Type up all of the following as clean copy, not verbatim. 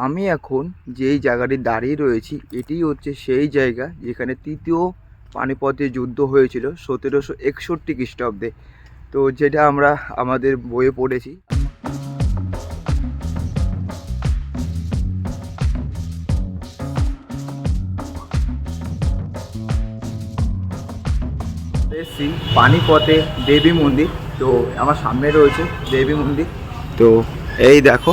আমি এখন যেই জায়গাটি দাঁড়িয়ে রয়েছি এটি হচ্ছে সেই জায়গা যেখানে তৃতীয় পানিপথের যুদ্ধ হয়েছিল 1761 খ্রিস্টাব্দে। তো যেটা আমরা আমাদের বইয়ে পড়েছি। এসছি পানিপথে দেবী মন্দির। তো আমার সামনে রয়েছে দেবী মন্দির। তো এই দেখো,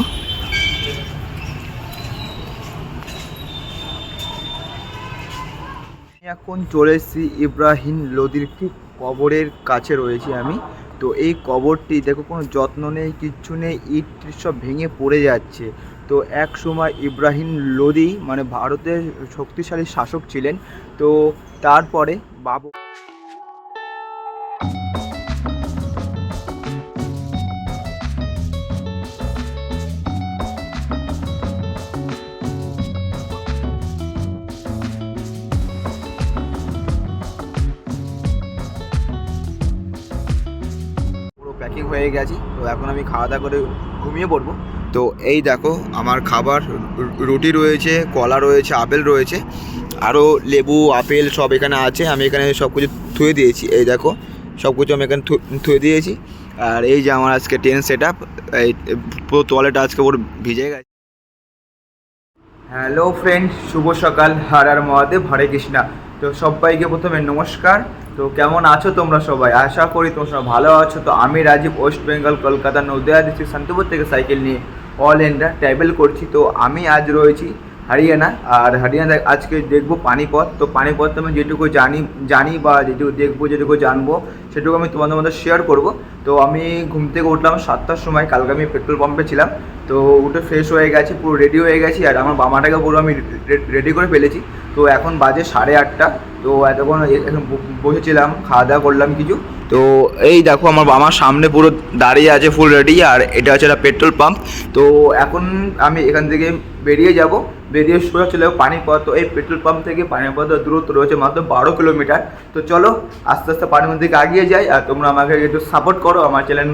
এখন চলে এসেছি ইব্রাহিম লোদির ঠিক কবরের কাছে রয়েছি আমি। তো এই কবরটি দেখো, কোনো যত্ন নেই, কিচ্ছু নেই, ইট সব ভেঙে পড়ে যাচ্ছে। তো এক সময় ইব্রাহিম লোদি মানে ভারতের শক্তিশালী শাসক ছিলেন। তো তারপরে বাবু প্যাকিং হয়ে গেছি। তো এখন আমি খাওয়া দাওয়া করে ঘুমিয়ে পড়বো। তো এই দেখো আমার খাবার, রুটি রয়েছে, কলা রয়েছে, আপেল রয়েছে, আরও লেবু আপেল সব এখানে আছে। আমি এখানে সব কিছু থুয়ে দিয়েছি। এই দেখো সব কিছু আমি এখানে থুয়ে দিয়েছি। আর এই যে আমার আজকে টেন্ট সেট আপ, এই পুরো টয়লেট আজকে ওর ভিজে গেছে। হ্যালো ফ্রেন্ড, শুভ সকাল, হর হর মহাদেব, হরে কৃষ্ণা। তো সবাইকে প্রথমে নমস্কার। তো কেমন আছো তোমরা সবাই? আশা করি তোমরা সবাই ভালো আছো। তো আমি রাজীব, ওয়েস্ট বেঙ্গল, কলকাতা নদিয়া ডিস্ট্রিক্ট শান্তিপুর থেকে সাইকেল নিয়ে অল ইন্ডিয়া ট্রাভেল করছি। তো আমি আজ রয়েছি হরিয়ানা। আর হরিয়ানা আজকে দেখবো পানিপথ। তো পানিপথ আমি যেটুকু জানি বা যেটুকু দেখবো, যেটুকু জানবো, সেটুকু আমি তোমাদের মধ্যে শেয়ার করব। তো আমি ঘুম থেকে উঠলাম 7টার সময়। কালকে আমি পেট্রোল পাম্পে ছিলাম। তো উঠে ফ্রেশ হয়ে গেছি, পুরো রেডি হয়ে গেছি। আর আমার বামাটাকে পুরো আমি রেডি করে ফেলেছি। তো এখন বাজে 8:30। তো এতক্ষণ এখন বসেছিলাম, খাওয়া দাওয়া করলাম কিছু। তো এই দেখো আমার বামার সামনে পুরো দাঁড়িয়ে আছে ফুল রেডি। আর এটা হচ্ছে একটা পেট্রোল পাম্প। তো এখন আমি এখান থেকে বেরিয়ে সোজা চলে যাবো পানিপথ। তো এই পেট্রোল পাম্প থেকে পানিপথের দূরত্ব রয়েছে মাত্র 12 কিলোমিটার। তো চলো আস্তে আস্তে পানিপথ দিকে এগিয়ে যাই। আর তোমরা আমাকে একটু সাপোর্ট করো। আমার চ্যানেল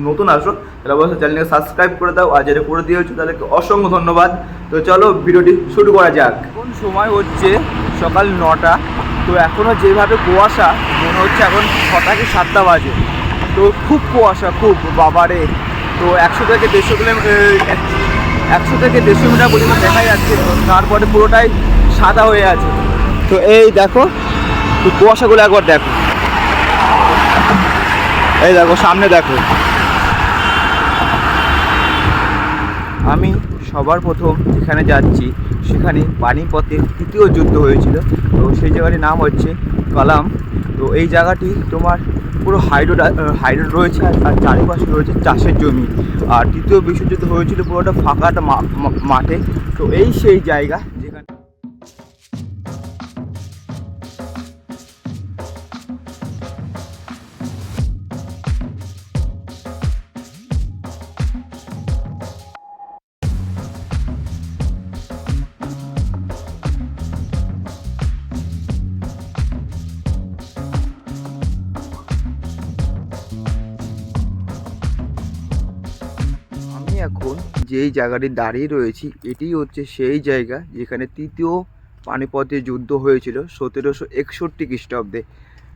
নতুন আসো তাহলে অবশ্যই চ্যানেলকে সাবস্ক্রাইব করে দাও। আর যেটা করে দিয়েছো তাদেরকে অসংখ্য ধন্যবাদ। তো চলো ভিডিওটি শুরু করা যাক। এখন সময় হচ্ছে সকাল 9টা। তো এখনও যেভাবে কুয়াশা, মনে হচ্ছে এখন 6টা কি 7টা বাজে। তো খুব কুয়াশা, খুব বাবারে। তো 100 থেকে 150 মিটার পর্যন্ত দেখা যাচ্ছে। তারপরে পুরোটাই সাদা হয়ে আছে। তো এই দেখো কুয়াশাগুলো একবার দেখো, এই দেখো সামনে দেখো। আমি সবার প্রথম যেখানে যাচ্ছি সেখানে পানিপথের তৃতীয় যুদ্ধ হয়েছিল। তো সেই জায়গাটির নাম হচ্ছে কলাম। তো এই জায়গাটি তোমার পুরো হাইড্রোড রয়েছে। আর চারিপাশে রয়েছে চাষের জমি। আর তৃতীয় বিশ্বযুদ্ধ হয়েছিল পুরোটা ফাঁকা একটা মাঠে। তো এই সেই জায়গা যেখানে এখন যেই জায়গাটি দাঁড়িয়ে রয়েছি এটি হচ্ছে সেই জায়গা যেখানে তৃতীয় পানিপথের যুদ্ধ হয়েছিল 1761 খ্রিস্টাব্দে।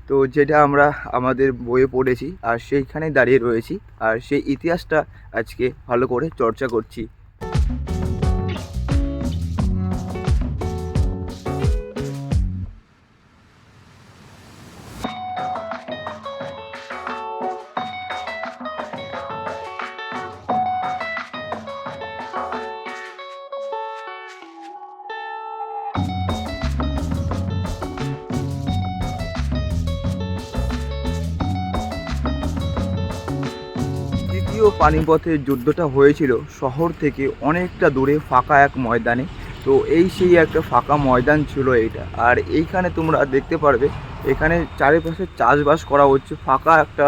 তো যেটা আমরা আমাদের বইয়ে পড়েছি। আর সেইখানে দাঁড়িয়ে রয়েছি। আর সেই ইতিহাসটা আজকে ভালো করে চর্চা করছি। দ্বিতীয় পানিপথের যুদ্ধটা হয়েছিল শহর থেকে অনেকটা দূরে ফাঁকা এক ময়দানে। তো এই সেই একটা ফাঁকা ময়দান ছিল এইটা। আর এইখানে তোমরা দেখতে পারবে এখানে চারিপাশে চাষবাস করা হচ্ছে, ফাঁকা একটা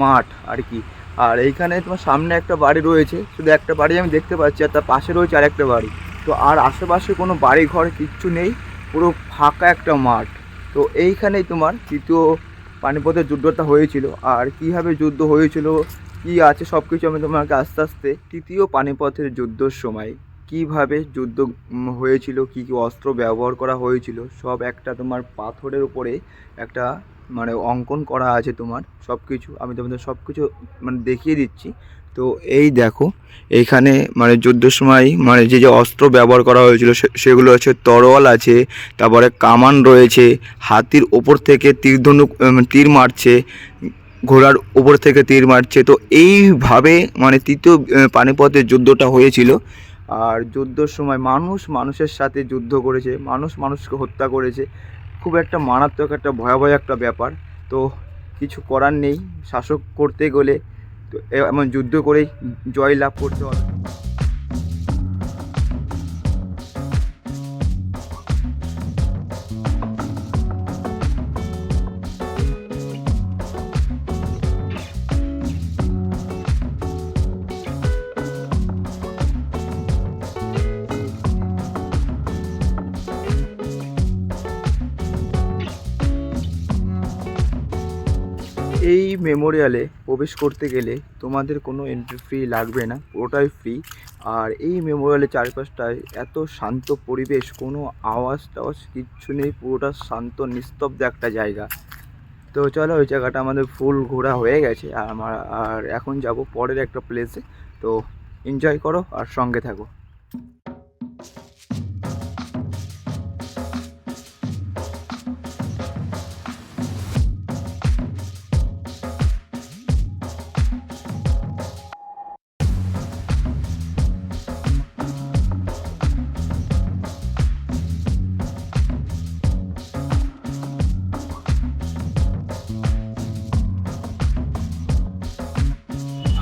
মাঠ আর কি। আর এইখানে তোমার সামনে একটা বাড়ি রয়েছে, শুধু একটা বাড়ি আমি দেখতে পাচ্ছি। আর তার পাশে রয়েছে আর একটা বাড়ি। তো আর আশেপাশে কোনো বাড়ি ঘর কিচ্ছু নেই, পুরো ফাঁকা একটা মাঠ। তো এইখানেই তোমার তৃতীয় পানিপথের যুদ্ধটা হয়েছিল। আর কীভাবে যুদ্ধ হয়েছিল, কী আছে, সব কিছু আমি তোমাকে আস্তে আস্তে তৃতীয় পানিপথের যুদ্ধর সময় কিভাবে যুদ্ধ হয়েছিল, কী কী অস্ত্র ব্যবহার করা হয়েছিল, সব একটা তোমার পাথরের উপরে একটা মানে অঙ্কন করা আছে তোমার সব কিছু। আমি তোমাদের সব কিছু মানে দেখিয়ে দিচ্ছি। তো এই দেখো, এইখানে মানে যুদ্ধের সময় মানে যে যে অস্ত্র ব্যবহার করা হয়েছিল সেগুলো হচ্ছে তরোয়াল আছে, তারপরে কামান রয়েছে, হাতির ওপর থেকে তীর মারছে, ঘোড়ার উপর থেকে তীর মারছে। তো এইভাবে মানে তৃতীয় পানিপথের যুদ্ধটা হয়েছিল। আর যুদ্ধর সময় মানুষ মানুষের সাথে যুদ্ধ করেছে, মানুষ মানুষকে হত্যা করেছে। খুব একটা মারাত্মক একটা ভয়াবহ একটা ব্যাপার। তো কিছু করার নেই, শাসক করতে গেলে তো এমন যুদ্ধ করেই জয় লাভ করতে হবে। এই মেমোরিয়ালে প্রবেশ করতে গেলে তোমাদের কোনো এন্ট্রি ফি লাগবে না, পুরোটাই ফ্রি। আর এই মেমোরিয়ালের চারপাশটায় এত শান্ত পরিবেশ, কোনো আওয়াজ টাওয়াজ কিচ্ছু নেই, পুরোটা শান্ত নিস্তব্ধ একটা জায়গা। তো চলো, ওই জায়গাটা আমাদের ফুল ঘোরা হয়ে গেছে। আর এখন যাব পরের একটা প্লেসে। তো এনজয় করো আর সঙ্গে থাকো।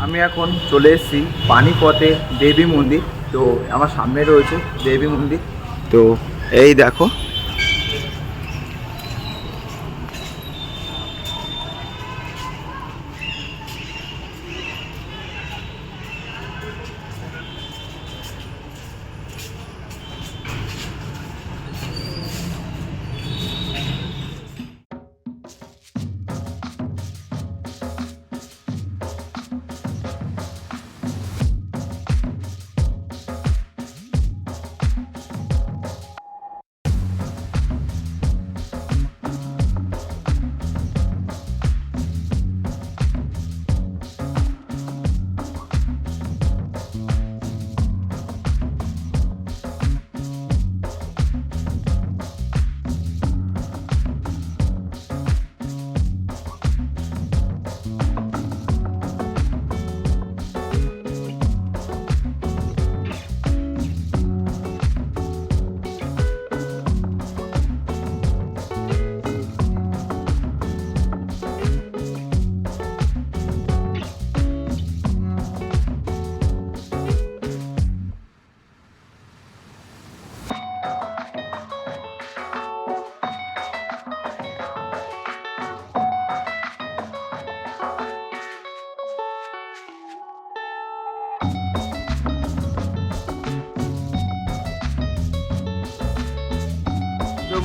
আমি এখন চলে এসেছি পানিপথে দেবী মন্দির। তো আমার সামনে রয়েছে দেবী মন্দির। তো এই দেখো,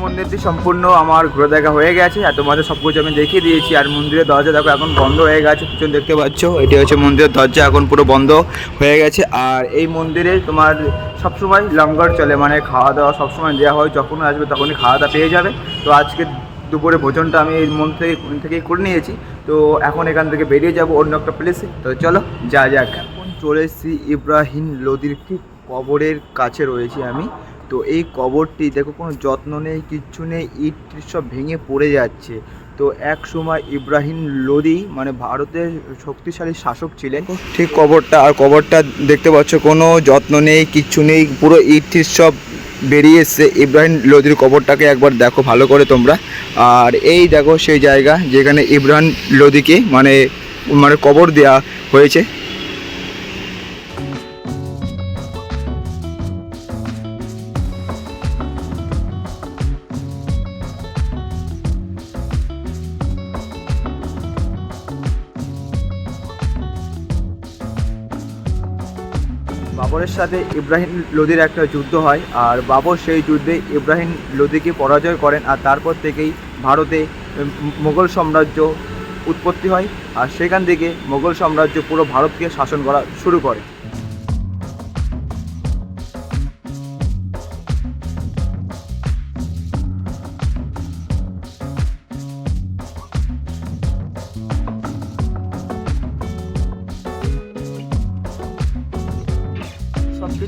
মন্দিরটি সম্পূর্ণ আমার ঘুরে দেখা হয়ে গেছে আর তোমাদের সব কিছু আমি দেখিয়ে দিয়েছি। আর মন্দিরের দরজা দেখো এখন বন্ধ হয়ে গেছে, পিছন দেখতে পাচ্ছ, এটি হচ্ছে মন্দিরের দরজা, এখন পুরো বন্ধ হয়ে গেছে। আর এই মন্দিরে তোমার সবসময় লঙ্গর চলে, মানে খাওয়া দাওয়া সবসময় দেওয়া হয়, যখন আসবে তখনই খাওয়া দাওয়া পেয়ে যাবে। তো আজকে দুপুরে ভোজনটা আমি এই মন্দির থেকেই করে নিয়েছি। তো এখন এখান থেকে বেরিয়ে যাব অন্য একটা প্লেসে। তো চলো যা যাক। এখন চলে এসেছি ইব্রাহিম লোদির ঠিক কবরের কাছে রয়েছি আমি। তো এই কবরটি দেখো, কোনো যত্ন নেই, কিচ্ছু নেই, ইট সব ভেঙে পড়ে যাচ্ছে। তো এক সময় ইব্রাহিম লোদি মানে ভারতের শক্তিশালী শাসক ছিলেন ঠিক কবরটা। আর কবরটা দেখতে পাচ্ছ, কোনো যত্ন নেই, কিচ্ছু নেই, পুরো ইট সব বেরিয়ে এসছে। ইব্রাহিম লোদির কবরটাকে একবার দেখো ভালো করে তোমরা। আর এই দেখো সেই জায়গা যেখানে ইব্রাহিম লোদিকে মানে মানে কবর দেওয়া হয়েছে। বাবরের সাথে ইব্রাহিম লোদির একটা যুদ্ধ হয়, আর বাবর সেই যুদ্ধে ইব্রাহিম লোদিকে পরাজয় করেন। আর তারপর থেকেই ভারতে মুঘল সাম্রাজ্য উৎপত্তি হয়। আর সেখান থেকে মুঘল সাম্রাজ্য পুরো ভারতকে শাসন করা শুরু করে।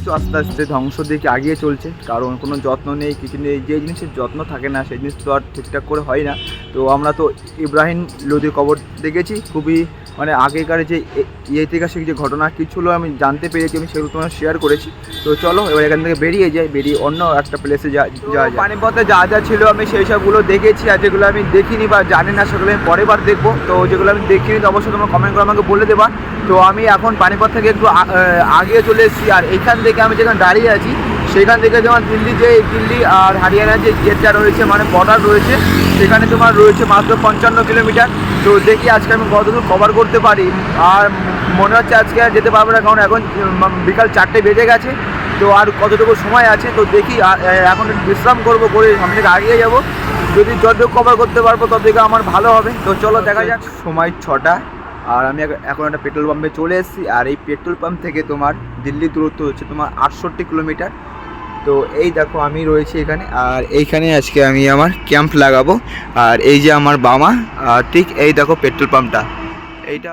তো আস্তে আস্তে ধ্বংস দিকে আগিয়ে চলছে, কারণ কোনো যত্ন নেই, কিছু নেই। যে জিনিসের যত্ন থাকে না সেই জিনিস তো আর ঠিকঠাক করে হয় না। তো আমরা তো ইব্রাহিম লোদির কবর দেখেছি, খুবই মানে আগেকার যে ঐতিহাসিক যে ঘটনা কিছুগুলো আমি জানতে পেরেছি, আমি সেগুলো তোমার শেয়ার করেছি। তো চলো এবার এখান থেকে বেরিয়ে অন্য একটা প্লেসে যাওয়া যায়। পানিপথে যা যা ছিল আমি সেই সবগুলো দেখেছি, আর যেগুলো আমি দেখিনি বা জানি না সেগুলো আমি পরের বার দেখবো। তো যেগুলো আমি দেখিনি তো অবশ্যই তোমরা কমেন্ট করে আমাকে বলে দেবা। তো আমি এখন পানিপথ থেকে একটু আগে চলে এসেছি, আর এইখান থেকে আমি যেখানে দাঁড়িয়ে আছি সেখান থেকে যেমন দিল্লি আর হরিয়ানার যে গেটটা রয়েছে, মানে বর্ডার রয়েছে, সেখানে তোমার রয়েছে মাত্র 55 কিলোমিটার। তো দেখি আজকে আমি কতদূর কভার করতে পারি। আর মনে হচ্ছে আজকে আর যেতে পারবো না, কারণ এখন বিকাল 4টে বেজে গেছে। তো আর কতটুকু সময় আছে, তো দেখি এখন বিশ্রাম করবো, করে সামনে থেকে এগিয়ে যাবো। যদি যতটুকু কভার করতে পারবো ততটুকু আমার ভালো হবে। তো চলো দেখা যাক। সময় 6টা, আর আমি এখন একটা পেট্রোল পাম্পে চলে এসেছি। আর এই পেট্রোল পাম্প থেকে তোমার দিল্লি দূরত্ব হচ্ছে তোমার 68 কিলোমিটার। তো এই দেখো আমি রয়েছি এখানে, আর এইখানে আজকে আমি আমার ক্যাম্প লাগাবো। আর এই যে আমার বামা, আর ঠিক এই দেখো পেট্রোল পাম্পটা, এইটা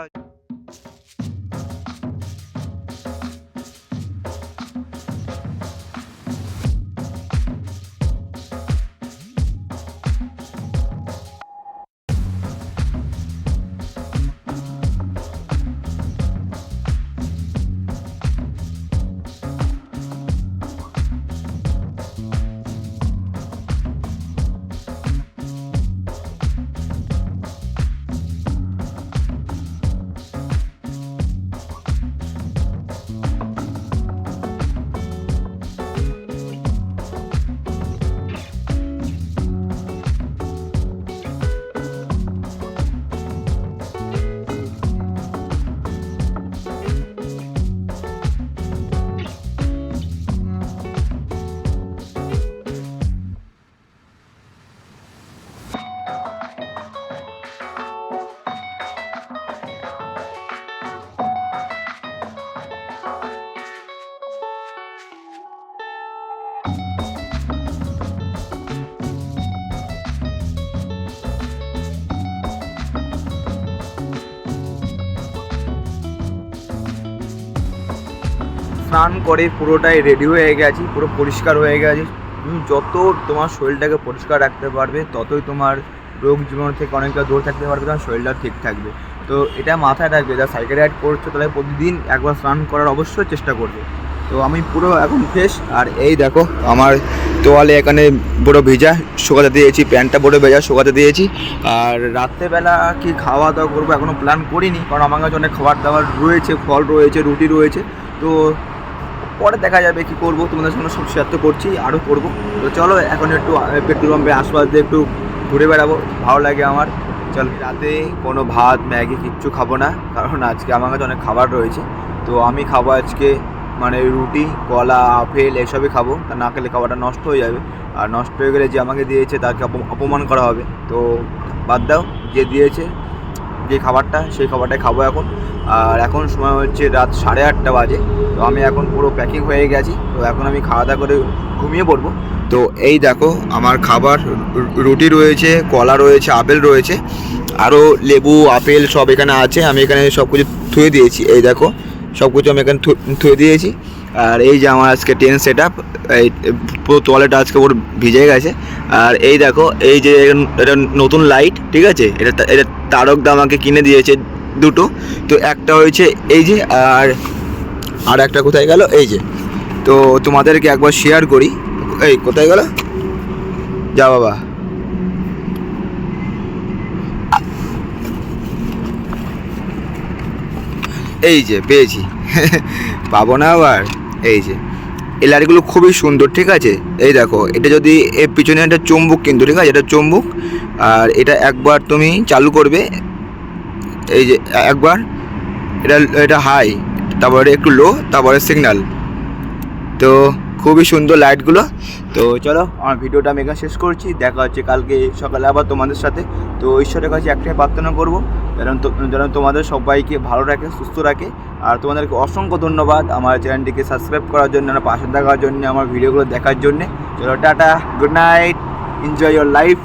স্নান করে পুরোটাই রেডি হয়ে গেছি, পুরো পরিষ্কার হয়ে গেছি। তুমি যত তোমার শরীরটাকে পরিষ্কার রাখতে পারবে ততই তোমার রোগ জীবন থেকে অনেকটা দূর থাকতে পারবে, তোমার শরীরটা ঠিক থাকবে। তো এটা মাথায় রাখবে, যা সাইকেল রাইড করছো তাহলে প্রতিদিন একবার স্নান করার অবশ্যই চেষ্টা করবে। তো আমি পুরো এখন ফ্রেশ, আর এই দেখো আমার তোয়ালে এখানে পুরো ভেজা শুকাতে দিয়েছি, প্যান্টটা পুরো ভেজা শুকাতে দিয়েছি। আর রাত্রেবেলা কি খাওয়া দাওয়া করবো এখনও প্ল্যান করিনি, কারণ আমার কাছে অনেক খাবার দাবার রয়েছে, ফল রয়েছে, রুটি রয়েছে। তো পরে দেখা যাবে কী করবো, তোমাদের সঙ্গে সব শেয়ার তো করছি, আরও করবো। তো চলো এখন একটু পেট্রোল পাম্পে আশপাশ দিয়ে একটু ঘুরে বেড়াবো, ভালো লাগে আমার। চল, রাতে কোনো ভাত ম্যাগি কিচ্ছু খাবো না, কারণ আজকে আমার কাছে অনেক খাবার রয়েছে। তো আমি খাবো আজকে মানে রুটি, কলা, আপেল এসবই খাবো, তা না খেলে খাবারটা নষ্ট হয়ে যাবে। আর নষ্ট হয়ে গেলে যে আমাকে দিয়েছে তাকে অপমান করা হবে। তো বাদ দাও, যে দিয়েছে যে খাবারটা সেই খাবারটাই খাবো এখন। আর এখন সময় হচ্ছে রাত 8:30 বাজে। তো আমি এখন পুরো প্যাকিং হয়ে গেছি, তো এখন আমি খাওয়া দাওয়া করে ঘুমিয়ে পড়বো। তো এই দেখো আমার খাবার, রুটি রয়েছে, কলা রয়েছে, আপেল রয়েছে, আরও লেবু, আপেল সব এখানে আছে। আমি এখানে সব কিছু থুয়ে দিয়েছি, এই দেখো সব কিছু আমি এখানে থুয়ে দিয়েছি। আর এই যে আমার আজকে টেন্ট সেট আপ, এই পুরো তোয়ালেটা আজকে পুরো ভিজে গেছে। আর এই দেখো এই যে এটা নতুন লাইট, ঠিক আছে, এটা তারকদা আমাকে কিনে দিয়েছে দুটো। তো একটা হয়েছে এই যে, আর একটা কোথায় গেল, এই যে। তো তোমাদেরকে একবার শেয়ার করি, এই কোথায় গেল, যা বাবা, এই যে পেয়েছি পাবো না আবার। এই যে এই লাইটগুলো খুবই সুন্দর, ঠিক আছে। এই দেখো এটা যদি এর পিছনে একটা চুম্বক, কিন্তু ঠিক আছে এটা চুম্বক। আর এটা একবার তুমি চালু করবে, এই যে একবার এটা হাই, তারপরে একটু লো, তারপরে সিগন্যাল। তো খুবই সুন্দর লাইটগুলো। তো চলো আমার ভিডিওটা আমি এখানে শেষ করছি, দেখা হচ্ছে কালকে সকালে আবার তোমাদের সাথে। তো ঈশ্বরের কাছে একটাই প্রার্থনা করবো যেন তোমাদের সবাইকে ভালো রাখে, সুস্থ রাখে। আর তোমাদেরকে অসংখ্য ধন্যবাদ আমার চ্যানেলটিকে সাবস্ক্রাইব করার জন্য, পাশে থাকার জন্য, আমার ভিডিওগুলো দেখার জন্যে। চলো tata, good night, enjoy your life.